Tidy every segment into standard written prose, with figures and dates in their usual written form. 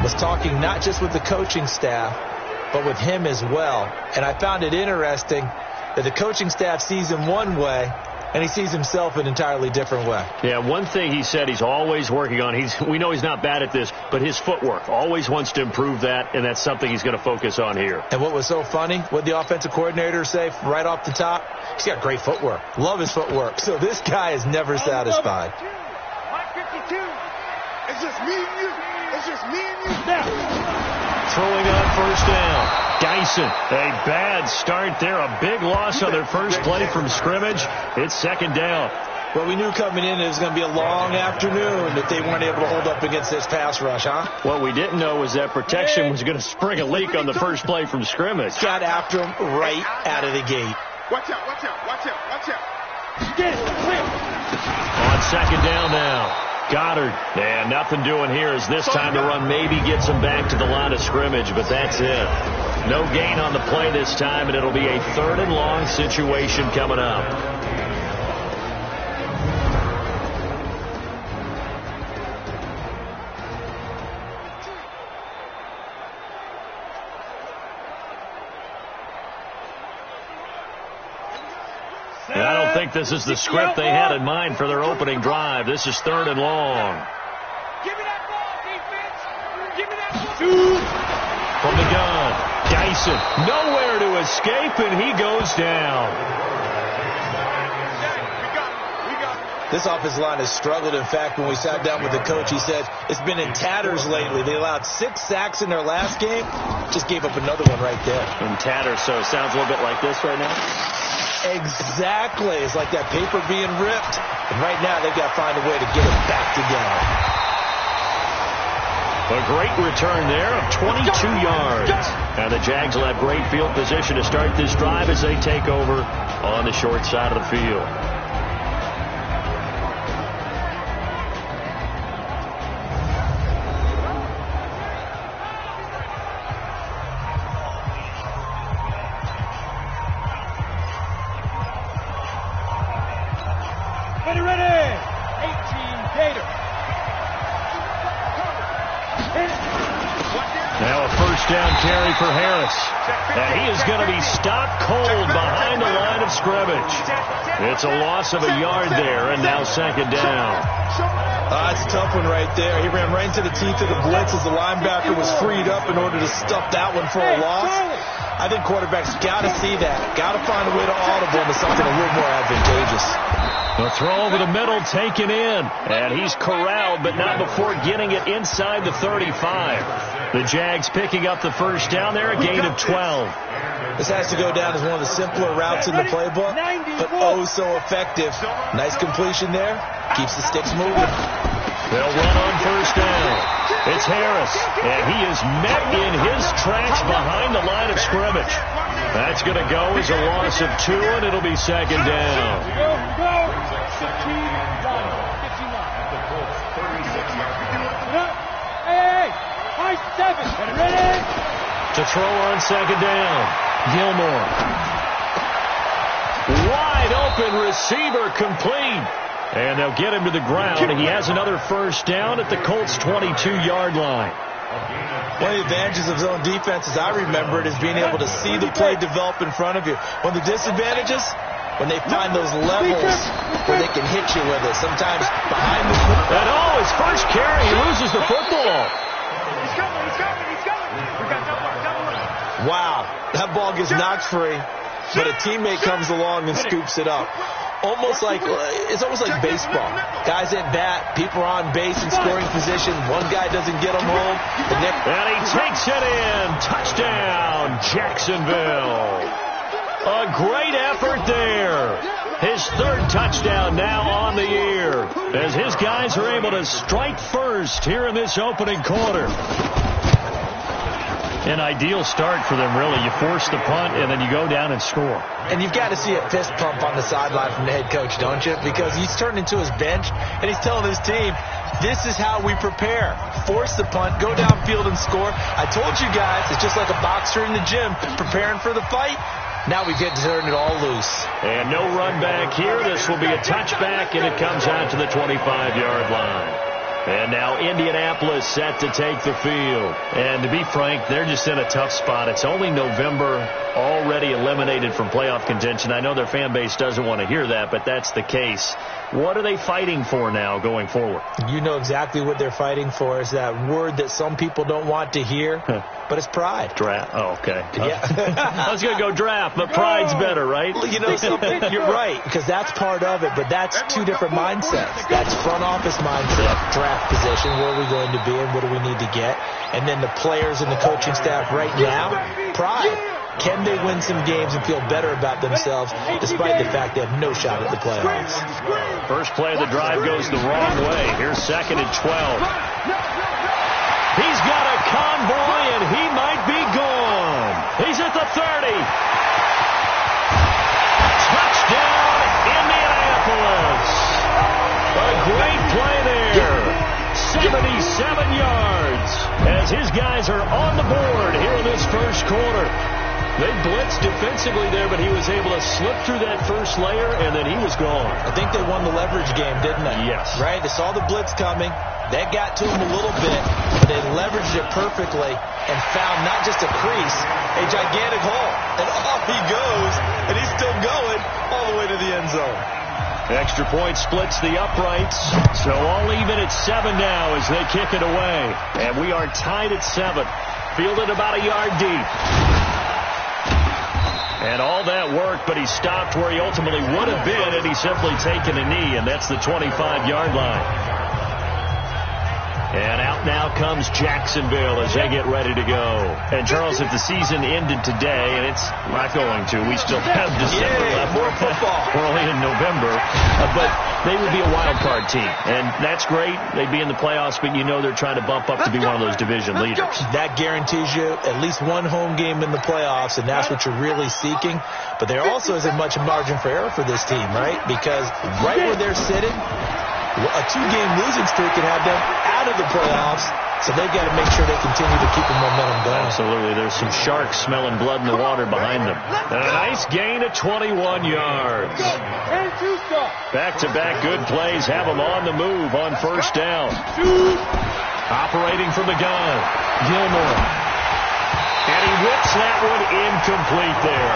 was talking not just with the coaching staff, but with him as well. And I found it interesting that the coaching staff sees him one way, and he sees himself an entirely different way. Yeah, one thing he said he's always working on, we know he's not bad at this, but his footwork, always wants to improve that, and that's something he's going to focus on here. And what was so funny, what the offensive coordinator say right off the top, he's got great footwork. Love his footwork. So this guy is never satisfied. 52. It's just me and you. It's just me and you now. Throwing on first down. Geisen, a bad start there. A big loss on their first play from scrimmage. It's second down. Well, we knew coming in it was going to be a long afternoon if they weren't able to hold up against this pass rush, huh? What we didn't know was that protection was going to spring a leak on the first play from scrimmage. Got after him right out of the gate. Watch out, watch out, watch out, watch out. Get it, clear. On second down now. Goddard. And nothing doing here as this time to run maybe gets him back to the line of scrimmage, but that's it. No gain on the play this time, and it'll be a 3rd and long situation coming up. And I don't think this is the script they had in mind for their opening drive. This is 3rd and long. Give me that ball, defense. Give me that ball. From the gun, Geisen, nowhere to escape, and he goes down. This offensive line has struggled. In fact, when we sat down with the coach, he said it's been in tatters lately. They allowed 6 sacks in their last game. Just gave up another one right there. In tatters, so it sounds a little bit like this right now. Exactly. It's like that paper being ripped. And right now, they've got to find a way to get it back together. A great return there of 22 yards. And the Jags will have great field position to start this drive as they take over on the short side of the field. For Harris. And he is going to be stopped cold behind the line of scrimmage. It's a loss of a yard there, and now second down. That's a tough one right there. He ran right into the teeth of the blitz as the linebacker was freed up in order to stuff that one for a loss. I think quarterbacks got to see that. Got to find a way to audible into something a little more advantageous. The throw over the middle taken in. And he's corralled, but not before getting it inside the 35. The Jags picking up the first down there, a gain of 12. This has to go down as one of the simpler routes in the playbook, but oh so effective. Nice completion there. Keeps the sticks moving. They'll run on first down. It's Harris, and he is met in his tracks behind the line of scrimmage. That's going to go as a loss of 2, and it'll be second down. To throw on second down, Gilmore. Wide open receiver complete. And they'll get him to the ground, and he has another first down at the Colts' 22-yard line. One of the advantages of zone defense, as I remember it, is being able to see the play develop in front of you. One of the disadvantages, when they find those levels where they can hit you with it. Sometimes behind the... And his first carry, he loses the football. He's coming. We got double. Wow, that ball gets knocked free, but a teammate comes along and scoops it up. It's almost like baseball. Guys at bat, people are on base in scoring position. One guy doesn't get them home. And he takes it in. Touchdown, Jacksonville. A great effort there. His 3rd touchdown now on the year, as his guys are able to strike first here in this opening quarter. An ideal start for them, really. You force the punt, and then you go down and score. And you've got to see a fist pump on the sideline from the head coach, don't you? Because he's turned into his bench, and he's telling his team, this is how we prepare. Force the punt, go downfield and score. I told you guys, it's just like a boxer in the gym preparing for the fight. Now we get to turn it all loose. And no run back here. This will be a touchback, and it comes out to the 25-yard line. And now Indianapolis set to take the field. And to be frank, they're just in a tough spot. It's only November, already eliminated from playoff contention. I know their fan base doesn't want to hear that, but that's the case. What are they fighting for now going forward? You know exactly what they're fighting for. Is that word that some people don't want to hear, but it's pride. Draft. Oh, okay. Yeah. I was going to go draft, but pride's better, right? You know something? You're right, because that's part of it, but that's two different mindsets. That's front office mindset, draft position, where are we going to be and what do we need to get? And then the players and the coaching staff right now, pride. Can they win some games and feel better about themselves despite the fact they have no shot at the playoffs? First play of the drive goes the wrong way. Here's 2nd and 12. He's got a convoy, and he might be gone. He's at the 30. Touchdown, Indianapolis. A great play there. 77 yards as his guys are on the board here in this first quarter. They blitzed defensively there, but he was able to slip through that first layer, and then he was gone. I think they won the leverage game, didn't they? Yes. Right? They saw the blitz coming. That got to him a little bit, but they leveraged it perfectly and found not just a crease, a gigantic hole. And off he goes, and he's still going all the way to the end zone. Extra point splits the uprights, so all even at 7 now as they kick it away. And we are tied at 7, fielded about a yard deep. And all that work, but he stopped where he ultimately would have been had he simply taken a knee, and that's the 25-yard line. And out now comes Jacksonville as they get ready to go. And, Charles, if the season ended today, and it's not going to, we still have December left. More football. We're only in November. But they would be a wild card team. And that's great. They'd be in the playoffs, but you know they're trying to bump up to be one of those division leaders. That guarantees you at least one home game in the playoffs, and that's what you're really seeking. But there also isn't much margin for error for this team, right? Because right where they're sitting, a 2-game losing streak can have them out of the playoffs, so they've got to make sure they continue to keep the momentum going. Absolutely. There's some sharks smelling blood in the water behind them. And a nice gain of 21 yards. Back-to-back good plays have them on the move on first down. Operating from the gun, Gilmore. And he whips that one incomplete there.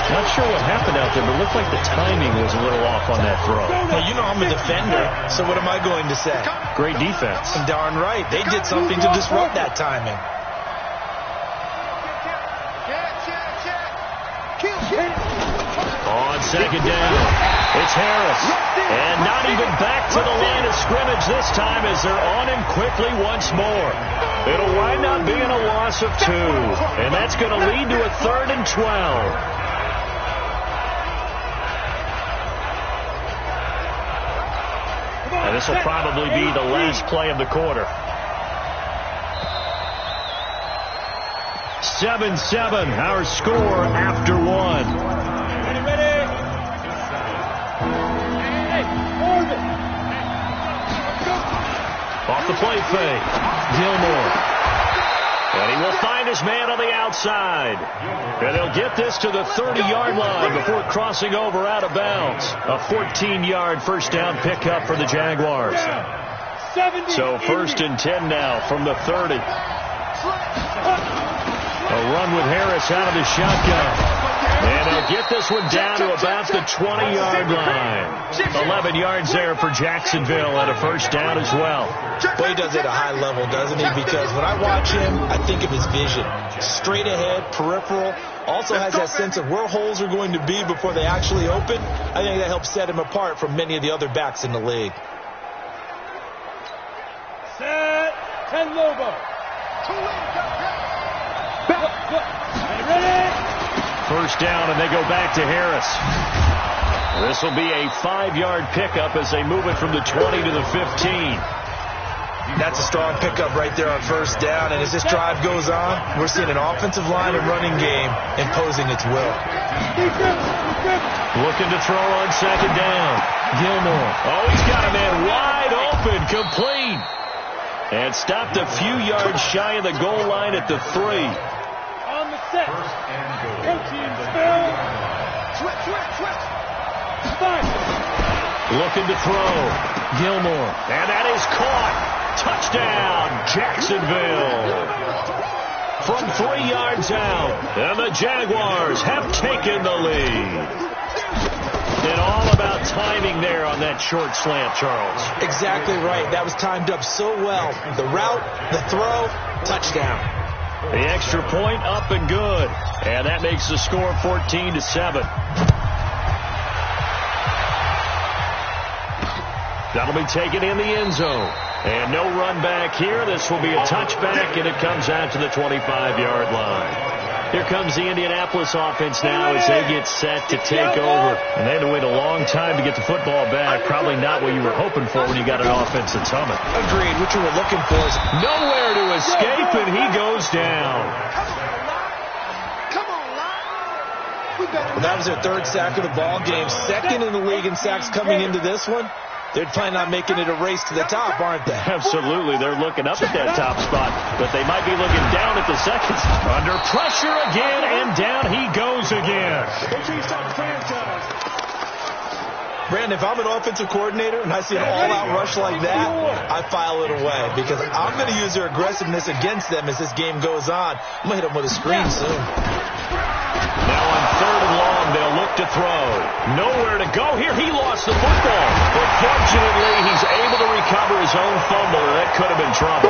Not sure what happened out there, but it looked like the timing was a little off on that throw. Well, you know I'm a defender, so what am I going to say? Great defense. Darn right. They did something to disrupt that timing. On second down, it's Harris. And not even back to the line of scrimmage this time as they're on him quickly once more. It'll wind up being a loss of 2. And that's going to lead to a 3rd and 12. And this will probably be the last play of the quarter. 7-7, our score after 1. Ready. Off the play fake, Gilmore. And he will find his man on the outside. And he'll get this to the 30-yard line before crossing over out of bounds. A 14-yard first down pickup for the Jaguars. So 1st and 10 now from the 30. A run with Harris out of the shotgun. And he'll get this one down to about the 20-yard line. 11 yards there for Jacksonville and a first down as well. Well, he does it at a high level, doesn't he? Because when I watch him, I think of his vision. Straight ahead, peripheral. Also has that sense of where holes are going to be before they actually open. I think that helps set him apart from many of the other backs in the league. Set. 10 Lobo. Ready. First down, and they go back to Harris. This will be a 5-yard pickup as they move it from the 20 to the 15. That's a strong pickup right there on first down. And as this drive goes on, we're seeing an offensive line and running game imposing its will. Looking to throw on second down. Gilmore. Oh, he's got a man wide open, complete. And stopped a few yards shy of the goal line at the 3. On the set. Coaching spell. Switch. 5. Looking to throw. Gilmore. And that is caught. Touchdown, Jacksonville. From 3 yards out. And the Jaguars have taken the lead. And all about timing there on that short slant, Charles. Exactly right. That was timed up so well. The route, the throw, touchdown. The extra point up and good. And that makes the score 14-7. That'll be taken in the end zone. And no run back here. This will be a touchback, and it comes out to the 25-yard line. Here comes the Indianapolis offense now as they get set to take over. And they had to wait a long time to get the football back. Probably not what you were hoping for when you got an offense that's humming. Agreed. What you were looking for is nowhere to escape, and he goes down. Come on, Well, that was their 3rd sack of the ball game. 2nd in the league in sacks coming into this one. They're planning on making it a race to the top, aren't they? Absolutely. They're looking up at that top spot, but they might be looking down at the second. Under pressure again, and down he goes again. Brandon, if I'm an offensive coordinator and I see an all-out rush like that, I file it away because I'm going to use their aggressiveness against them as this game goes on. I'm going to hit them with a screen soon. Now on 3rd and long, they'll look to throw. Nowhere to go here. He lost the football. But fortunately, he's able to recover his own fumble, and that could have been trouble.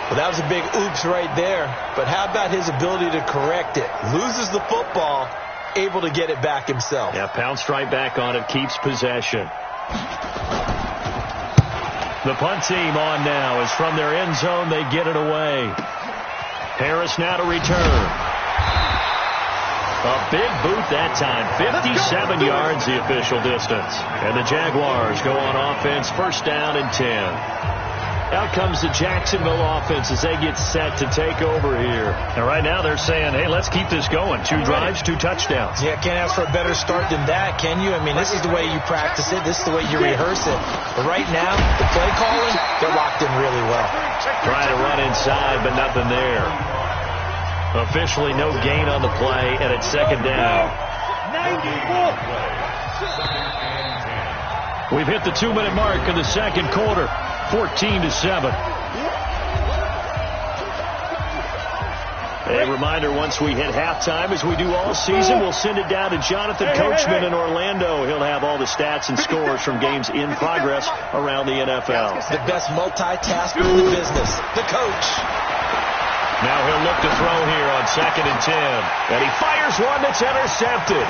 Well, that was a big oops right there. But how about his ability to correct it? Loses the football, able to get it back himself. Yeah, pounced right back on it, keeps possession. The punt team on now is from their end zone. They get it away. Harris now to return. A big boot that time. 57 yards the official distance. And the Jaguars go on offense, 1st down and 10. Out comes the Jacksonville offense as they get set to take over here. And right now they're saying, hey, let's keep this going. 2 drives, 2 touchdowns. Yeah, can't ask for a better start than that, can you? I mean, this is the way you practice it. This is the way you rehearse it. But right now, the play calling, they're locked in really well. Trying to run inside, but nothing there. Officially no gain on the play, and it's 2nd down. We've hit the 2-minute mark in the 2nd quarter. 14-7. A reminder, once we hit halftime, as we do all season, we'll send it down to Jonathan Coachman in Orlando. He'll have all the stats and scores from games in progress around the NFL. The best multitasker in the business, the coach. Now he'll look to throw here on 2nd and 10. And he fires one that's intercepted.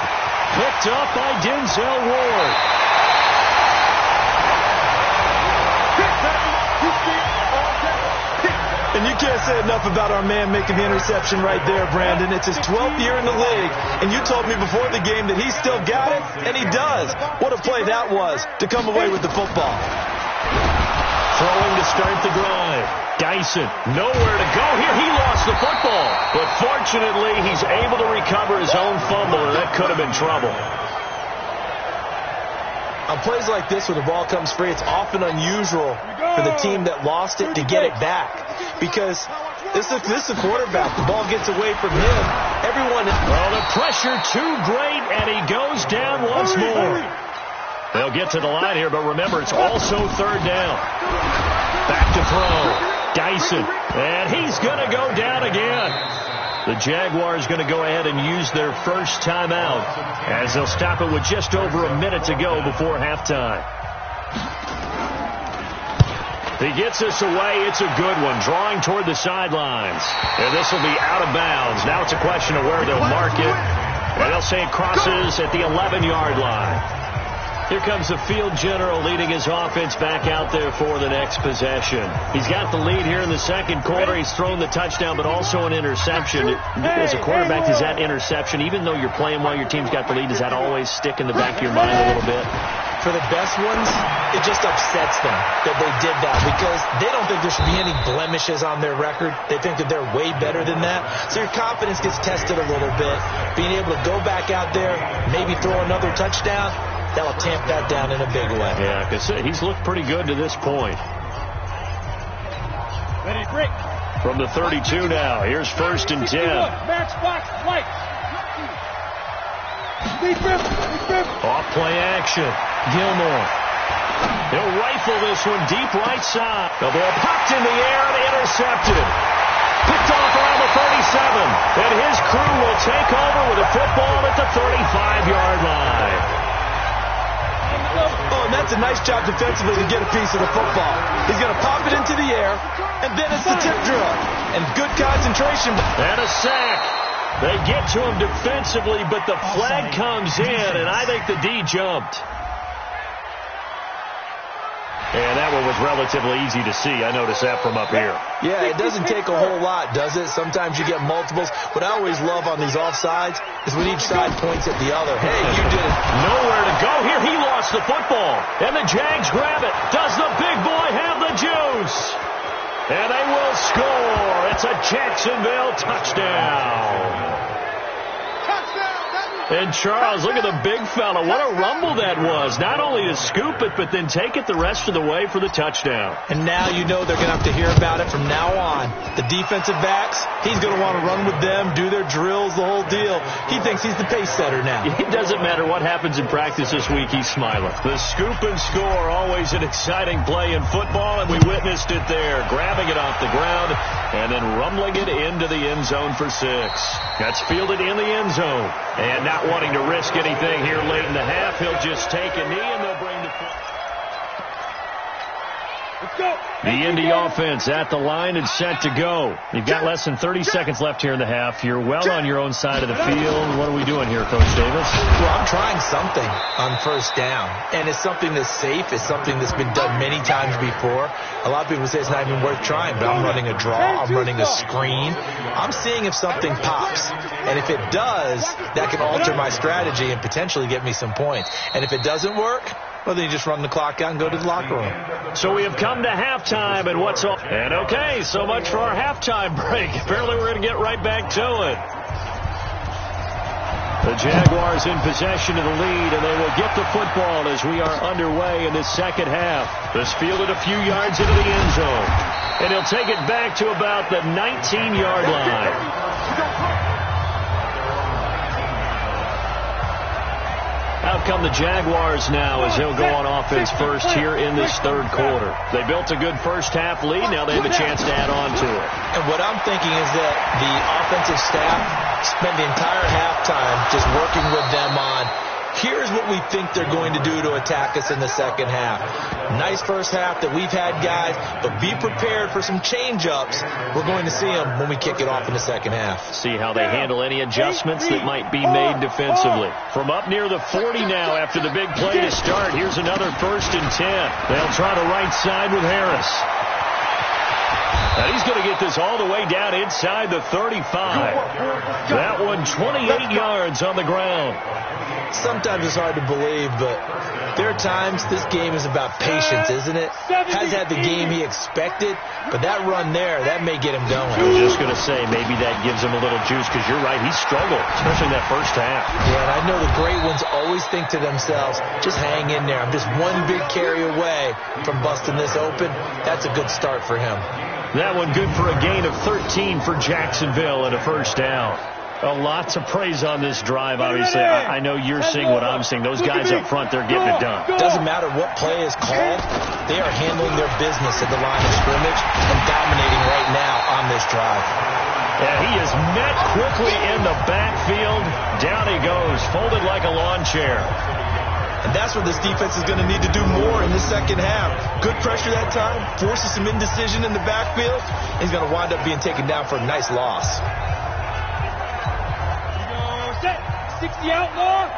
Picked up by Denzel Ward. And you can't say enough about our man making the interception right there, Brandon. It's his 12th year in the league, and you told me before the game that he still got it, and he does. What a play that was to come away with the football. Throwing to start the drive. Dyson, nowhere to go here. He lost the football, but fortunately, he's able to recover his own fumble, and that could have been trouble. On plays like this where the ball comes free, it's often unusual for the team that lost it to get it back. Because this is the quarterback. The ball gets away from him. Everyone... Well, the pressure too great, and he goes down once more. They'll get to the line here, but remember, it's also 3rd down. Back to throw. Dyson, and he's going to go down again. The Jaguars going to go ahead and use their first timeout as they'll stop it with just over a minute to go before halftime. He gets this away. It's a good one. Drawing toward the sidelines. And this will be out of bounds. Now it's a question of where they'll mark it. And they'll say it crosses at the 11-yard line. Here comes the field general leading his offense back out there for the next possession. He's got the lead here in the 2nd quarter. He's thrown the touchdown, but also an interception. As a quarterback, does that interception, even though you're playing while your team's got the lead, does that always stick in the back of your mind a little bit? For the best ones, it just upsets them that they did that because they don't think there should be any blemishes on their record. They think that they're way better than that. So your confidence gets tested a little bit. Being able to go back out there, maybe throw another touchdown, that'll tamp that down in a big way. Yeah, because he's looked pretty good to this point. Ready, break. From the 32 now, here's 1st and 10. Match box, right. Off play action. Gilmore. He'll rifle this one deep right side. The ball popped in the air and intercepted. Picked off around the 37. And his crew will take over with a football at the 35-yard line. Oh, and that's a nice job defensively to get a piece of the football. He's going to pop it into the air, and then it's the tip drill. And good concentration. And a sack. They get to him defensively, but the flag comes in, and I think the D jumped. And that one was relatively easy to see. I noticed that from up here. Yeah, it doesn't take a whole lot, does it? Sometimes you get multiples. What I always love on these offsides is when each side points at the other. Hey, you did it. Nowhere to go here. He lost the football. And the Jags grab it. Does the big boy have the juice? And they will score. It's a Jacksonville touchdown. And Charles, look at the big fella. What a rumble that was. Not only to scoop it, but then take it the rest of the way for the touchdown. And now you know they're going to have to hear about it from now on. The defensive backs, he's going to want to run with them, do their drills, the whole deal. He thinks he's the pace setter now. It doesn't matter what happens in practice this week, he's smiling. The scoop and score, always an exciting play in football, and we witnessed it there. Grabbing it off the ground and then rumbling it into the end zone for 6. That's fielded in the end zone. And not wanting to risk anything here late in the half, he'll just take a knee and they'll bring the The Indy offense at the line and set to go. You've got less than 30 seconds left here in the half. You're well on your own side of the field. What are we doing here, Coach Davis? Well, I'm trying something on first down. And it's something that's safe. It's something that's been done many times before. A lot of people say it's not even worth trying, but I'm running a draw. I'm running a screen. I'm seeing if something pops. And if it does, that can alter my strategy and potentially get me some points. And if it doesn't work, well, then you just run the clock out and go to the locker room. So we have come to halftime, and what's all? And okay, so much for our halftime break. Apparently we're going to get right back to it. The Jaguars in possession of the lead, and they will get the football as we are underway in this second half. This fielded a few yards into the end zone, and he'll take it back to about the 19-yard line. Out come the Jaguars now as he'll go on offense first here in this third quarter. They built a good first half lead. Now they have a chance to add on to it. And what I'm thinking is that the offensive staff spent the entire halftime just working with them on, here's what we think they're going to do to attack us in the second half. Nice first half that we've had, guys, but be prepared for some change-ups. We're going to see them when we kick it off in the second half. See how they handle any adjustments that might be made defensively. From up near the 40 now after the big play to start, here's another 1st and 10. They'll try the right side with Harris. And he's going to get this all the way down inside the 35. That one 28 yards on the ground. Sometimes it's hard to believe, but there are times this game is about patience, isn't it? Has had the game he expected, but that run there, that may get him going. I was just going to say, maybe that gives him a little juice, because you're right, he struggled, especially in that first half. Yeah, and I know the great ones always think to themselves, just hang in there. I'm just one big carry away from busting this open. That's a good start for him. That one good for a gain of 13 for Jacksonville and a first down. A lot to praise on this drive, obviously. I know you're seeing what I'm seeing. Those guys up front, they're getting it done. Doesn't matter what play is called. They are handling their business at the line of scrimmage and dominating right now on this drive. And he is met quickly in the backfield. Down he goes, folded like a lawn chair. And that's what this defense is going to need to do more in the second half. Good pressure that time, forces some indecision in the backfield. He's going to wind up being taken down for a nice loss. 60 outlaw.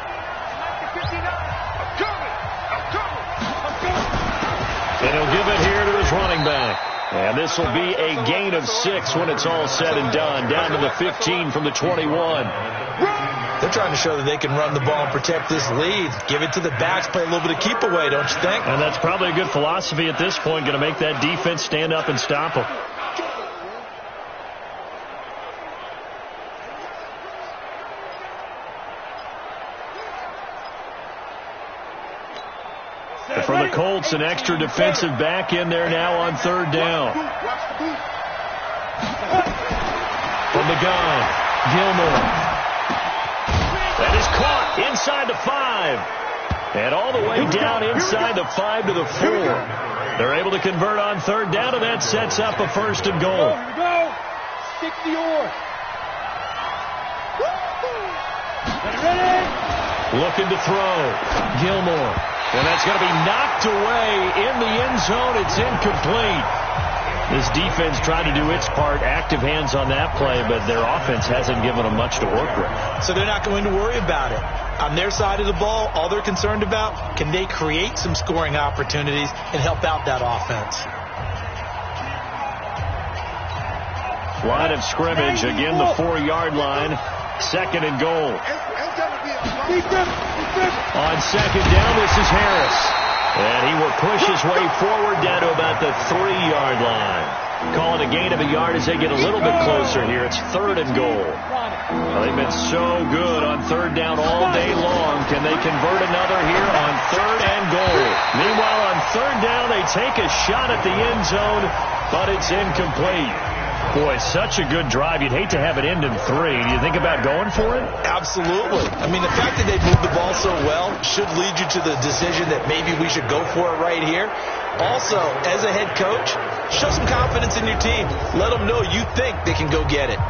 And he'll give it here to his running back. And this will be a gain of 6 when it's all said and done. Down to the 15 from the 21. They're trying to show that they can run the ball and protect this lead. Give it to the backs, play a little bit of keep away, don't you think? And that's probably a good philosophy at this point. Going to make that defense stand up and stop them. For the Colts, an extra defensive back in there now on third down. From the gun, Gilmore. That is caught inside the 5. And all the way down inside the 5 to the 4. They're able to convert on third down, and that sets up a first and goal. Here we go. 60 yours. Ready? Looking to throw. Gilmore. And that's going to be knocked away in the end zone. It's incomplete. This defense tried to do its part, active hands on that play, but their offense hasn't given them much to work with. So they're not going to worry about it. On their side of the ball, all they're concerned about, can they create some scoring opportunities and help out that offense? Line of scrimmage, again the 4-yard line. Second and goal. On second down, this is Harris. And he will push his way forward down to about the 3-yard line. Calling a gain of a yard as they get a little bit closer here. It's third and goal. Well, they've been so good on third down all day long. Can they convert another here on third and goal? Meanwhile, on third down, they take a shot at the end zone, but it's incomplete. Boy, such a good drive. You'd hate to have it end in 3. Do you think about going for it? Absolutely. I mean, the fact that they moved the ball so well should lead you to the decision that maybe we should go for it right here. Also, as a head coach, show some confidence in your team. Let them know you think they can go get it.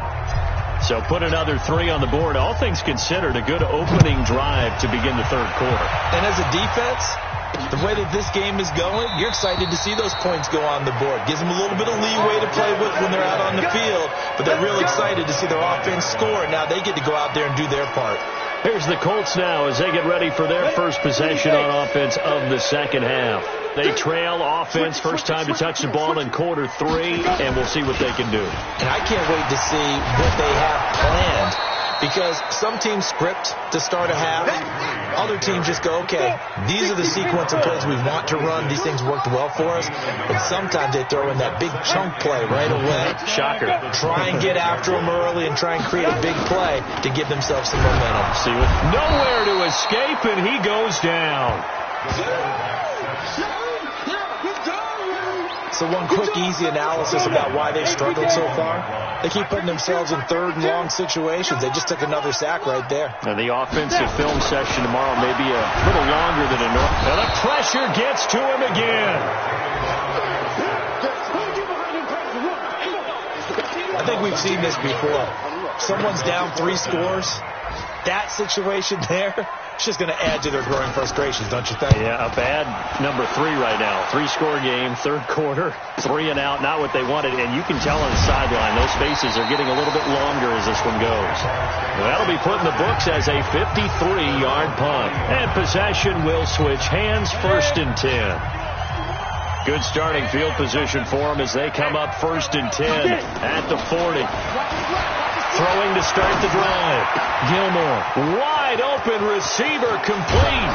So put another 3 on the board. All things considered, a good opening drive to begin the third quarter. And as a defense, the way that this game is going, you're excited to see those points go on the board. Gives them a little bit of leeway to play with when they're out on the field, but they're real excited to see their offense score. Now they get to go out there and do their part. Here's the Colts now as they get ready for their first possession on offense of the second half. They trail offense, first time to touch the ball in quarter 3, and we'll see what they can do. And I can't wait to see what they have planned, because some teams script to start a half. Other teams just go, okay, these are the sequence of plays we want to run. These things worked well for us. But sometimes they throw in that big chunk play right away. Shocker. Try and get after them early and try and create a big play to give themselves some momentum. See what? Nowhere to escape, and he goes down. So one quick, easy analysis about why they've struggled so far. They keep putting themselves in third and long situations. They just took another sack right there. And the offensive film session tomorrow may be a little longer than a normal. And the pressure gets to him again. I think we've seen this before. Someone's down 3 scores. That situation there, it's just going to add to their growing frustrations, don't you think? Yeah, a bad number 3 right now. 3-score game, third quarter, 3 and out, not what they wanted. And you can tell on the sideline, those spaces are getting a little bit longer as this one goes. Well, that'll be put in the books as a 53-yard punt. And possession will switch hands, first and 10. Good starting field position for them as they come up first and 10 at the 40. Throwing to start the drive. Gilmore, wide open receiver, complete.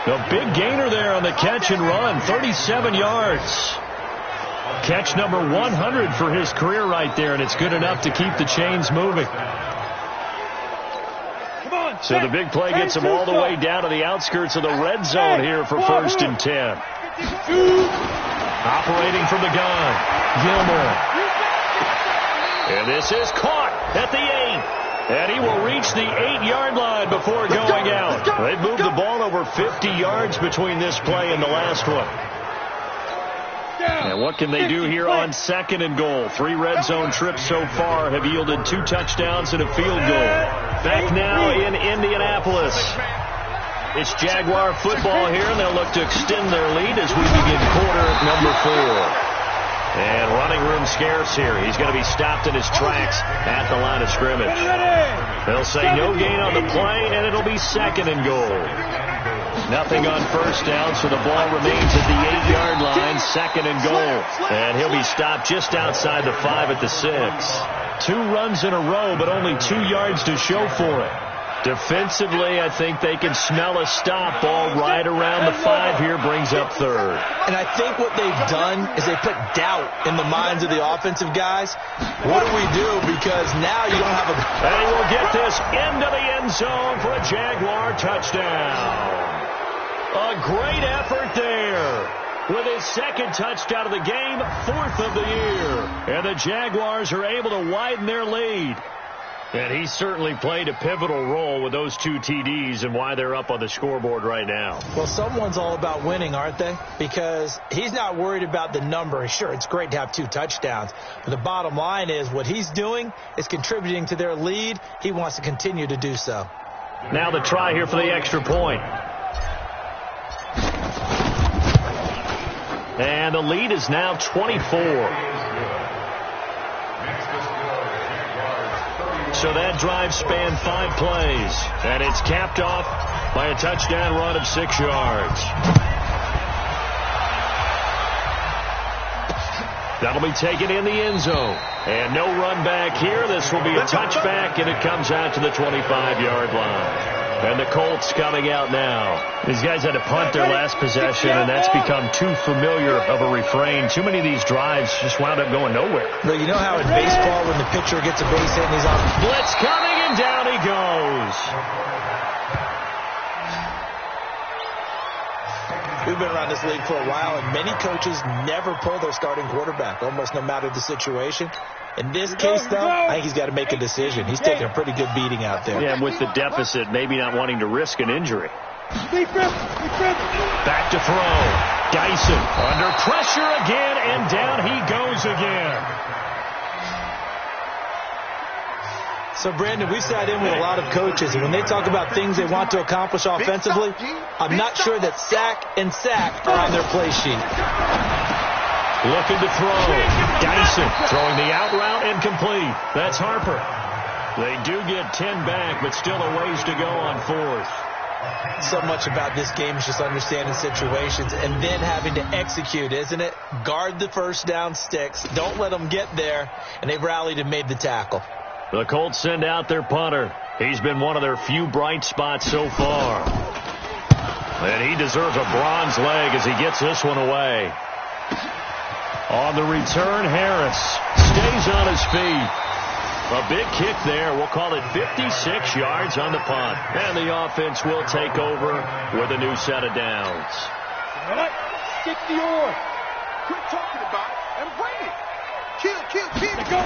A big gainer there on the catch and run, 37 yards. Catch number 100 for his career right there, and it's good enough to keep the chains moving. So the big play gets him all the way down to the outskirts of the red zone here for first and 10. Operating from the gun, Gilmore. And this is caught at the 8. And he will reach the 8-yard line before going out. They've moved the ball over 50 yards between this play and the last one. And what can they do here on second and goal? 3 red zone trips so far have yielded 2 touchdowns and a field goal. Back now in Indianapolis. It's Jaguar football here, and they'll look to extend their lead as we begin quarter number 4. And running room scarce here. He's going to be stopped in his tracks at the line of scrimmage. They'll say no gain on the play, and it'll be second and goal. Nothing on first down, so the ball remains at the 8-yard line, second and goal. And he'll be stopped just outside the 5 at the 6. 2 runs in a row, but only 2 yards to show for it. Defensively, I think they can smell a stop. Ball right around the 5 here, brings up third. And I think what they've done is they put doubt in the minds of the offensive guys. What do we do? Because now you don't have a... And he will get this into the end zone for a Jaguar touchdown. A great effort there. With his second touchdown of the game, 4th of the year. And the Jaguars are able to widen their lead. And he certainly played a pivotal role with those 2 TDs and why they're up on the scoreboard right now. Well, someone's all about winning, aren't they? Because he's not worried about the number. Sure, it's great to have 2 touchdowns. But the bottom line is what he's doing is contributing to their lead. He wants to continue to do so. Now the try here for the extra point. And the lead is now 24. So that drive spanned 5 plays, and it's capped off by a touchdown run of 6 yards. That'll be taken in the end zone. And no run back here. This will be a touchback, and it comes out to the 25-yard line. And the Colts coming out now. These guys had to punt their last possession, and that's become too familiar of a refrain. Too many of these drives just wound up going nowhere. But you know how in baseball when the pitcher gets a base hit and he's off? Blitz coming, and down he goes. We've been around this league for a while, and many coaches never pull their starting quarterback, almost no matter the situation. In this case, though, I think he's got to make a decision. He's taking a pretty good beating out there. Yeah, and with the deficit, maybe not wanting to risk an injury. Back to throw. Dyson under pressure again, and down he goes again. So, Brandon, we've sat in with a lot of coaches, and when they talk about things they want to accomplish offensively, I'm not sure that sack and sack are on their play sheet. Looking to throw. Dyson throwing the out route incomplete. That's Harper. They do get 10 back, but still a ways to go on 4th. So much about this game is just understanding situations and then having to execute, isn't it? Guard the first down sticks. Don't let them get there. And they've rallied and made the tackle. The Colts send out their punter. He's been one of their few bright spots so far. And he deserves a bronze leg as he gets this one away. On the return, Harris stays on his feet. A big kick there. We'll call it 56 yards on the punt. And the offense will take over with a new set of downs. Stick the oar. Quit talking about it and bring it. Kill. Go.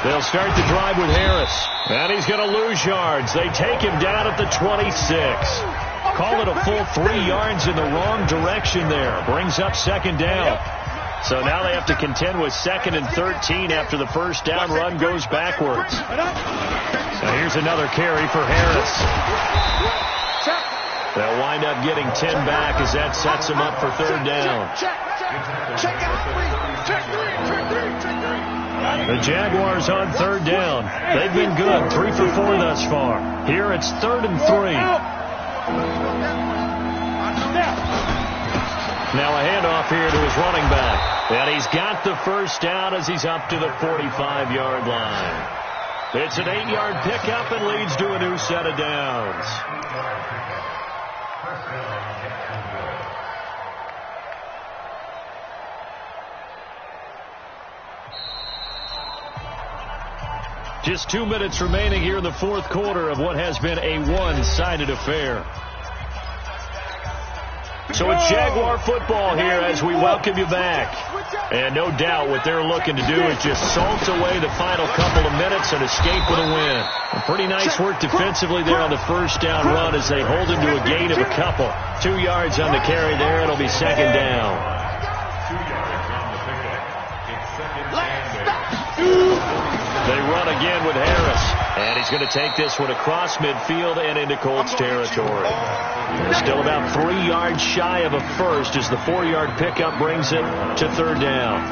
They'll start the drive with Harris. And he's going to lose yards. They take him down at the 26. Call it a full 3 yards in the wrong direction there. Brings up 2nd down. So now they have to contend with 2nd and 13 after the first down run goes backwards. Now here's another carry for Harris. They'll wind up getting 10 back as that sets them up for 3rd down. The Jaguars on 3rd down. They've been good, 3 for 4 thus far. Here it's 3rd and 3. Now a handoff here to his running back. And he's got the first down as he's up to the 45-yard line. It's an 8-yard pickup and leads to a new set of downs. Just 2 minutes remaining here in the 4th quarter of what has been a one-sided affair. So it's Jaguar football here as we welcome you back. And no doubt what they're looking to do is just salt away the final couple of minutes and escape with a win. And pretty nice work defensively there on the first down run as they hold him to a gain of a couple. 2 yards on the carry there. It'll be 2nd down. They run again with Harris. And he's going to take this one across midfield and into Colts territory. They're still about 3 yards shy of a first as the 4-yard pickup brings it to 3rd down.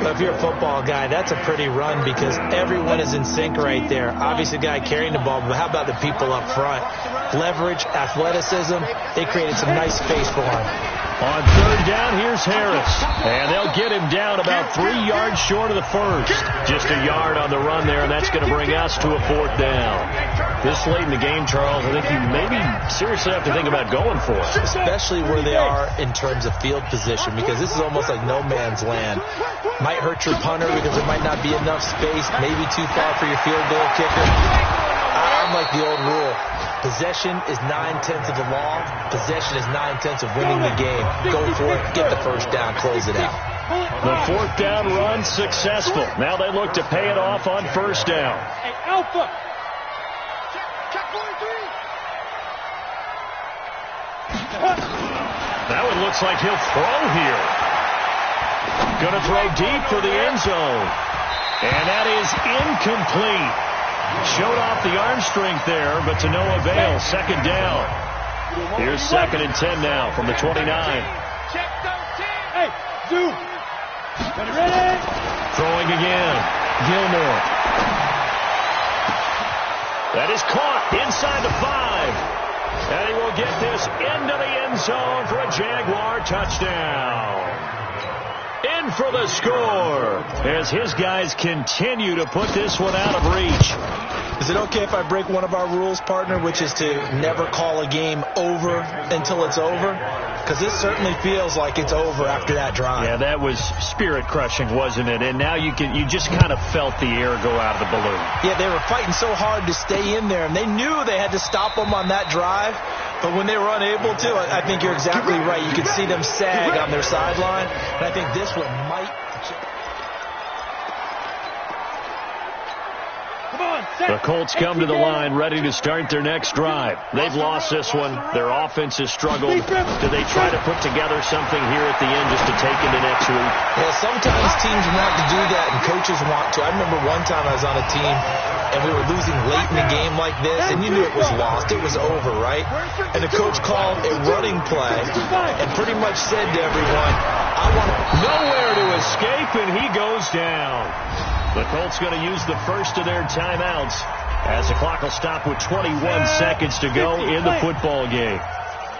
Well, if you're a football guy, that's a pretty run because everyone is in sync right there. Obviously, the guy carrying the ball, but how about the people up front? Leverage, athleticism, they created some nice space for him. On 3rd down, here's Harris. And they'll get him down about 3 yards short of the first. Just a yard on the run there, and that's going to bring us to a 4th down. This late in the game, Charles, I think you maybe seriously have to think about going for it. Especially where they are in terms of field position, because this is almost like no man's land. Might hurt your punter because there might not be enough space, maybe too far for your field goal kicker. I'm like the old rule. Possession is 9/10 of the law. Possession is 9/10 of winning the game. Go for it. Get the first down. Close it out. The fourth down run successful. Now they look to pay it off on first down. Hey, Alpha. Check 43. Now it looks like he'll throw here. Going to throw deep for the end zone. And that is incomplete. Showed off the arm strength there, but to no avail. Second down. Here's 2nd and 10 now from the 29. Check 13. Hey, Zoo. Ready? Throwing again. Gilmore. That is caught inside the 5. And he will get this into the end zone for a Jaguar touchdown. In for the score as his guys continue to put this one out of reach. Is it okay if I break one of our rules, partner, which is to never call a game over until it's over? Because this certainly feels like it's over after that drive. Yeah, that was spirit-crushing, wasn't it? And now you just kind of felt the air go out of the balloon. Yeah, they were fighting so hard to stay in there, and they knew they had to stop them on that drive. But when they were unable to, I think you're exactly right. You could see them sag on their sideline, and I think this one might. The Colts come to the line ready to start their next drive. They've lost this one. Their offense has struggled. Do they try to put together something here at the end just to take into next week? Yeah, sometimes teams want to do that and coaches want to. I remember one time I was on a team and we were losing late in the game like this, and you knew it was lost. It was over, right? And the coach called a running play and pretty much said to everyone, I want nowhere to escape, and he goes down. The Colts going to use the first of their timeouts as the clock will stop with 21 seconds to go in the football game.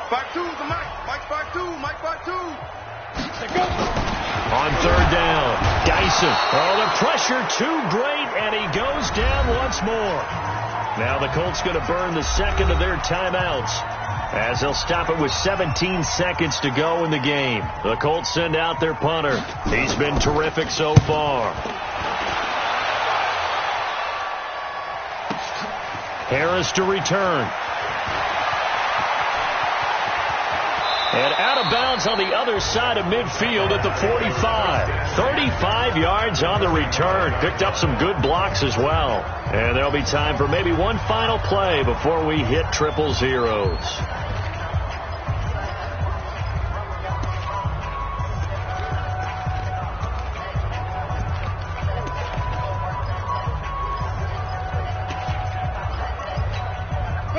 Back two, the Mike back two, Mike back two. On third down, Dyson. Oh, the pressure too great, and he goes down once more. Now the Colts going to burn the second of their timeouts as they'll stop it with 17 seconds to go in the game. The Colts send out their punter. He's been terrific so far. Harris to return. And out of bounds on the other side of midfield at the 45. 35 yards on the return. Picked up some good blocks as well. And there'll be time for maybe one final play before we hit triple zeros.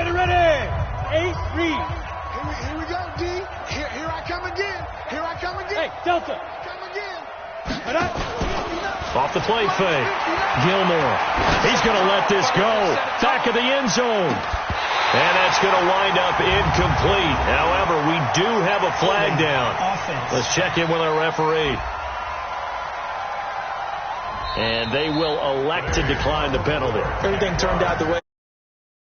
Ready. 8-3. Here we go, D. Here I come again. Here I come again. Hey, Delta. Come again. Off the play fake. Gilmore. He's going to let this go. Back of the end zone. And that's going to wind up incomplete. However, we do have a flag down. Let's check in with our referee. And they will elect to decline the penalty. Everything turned out the way.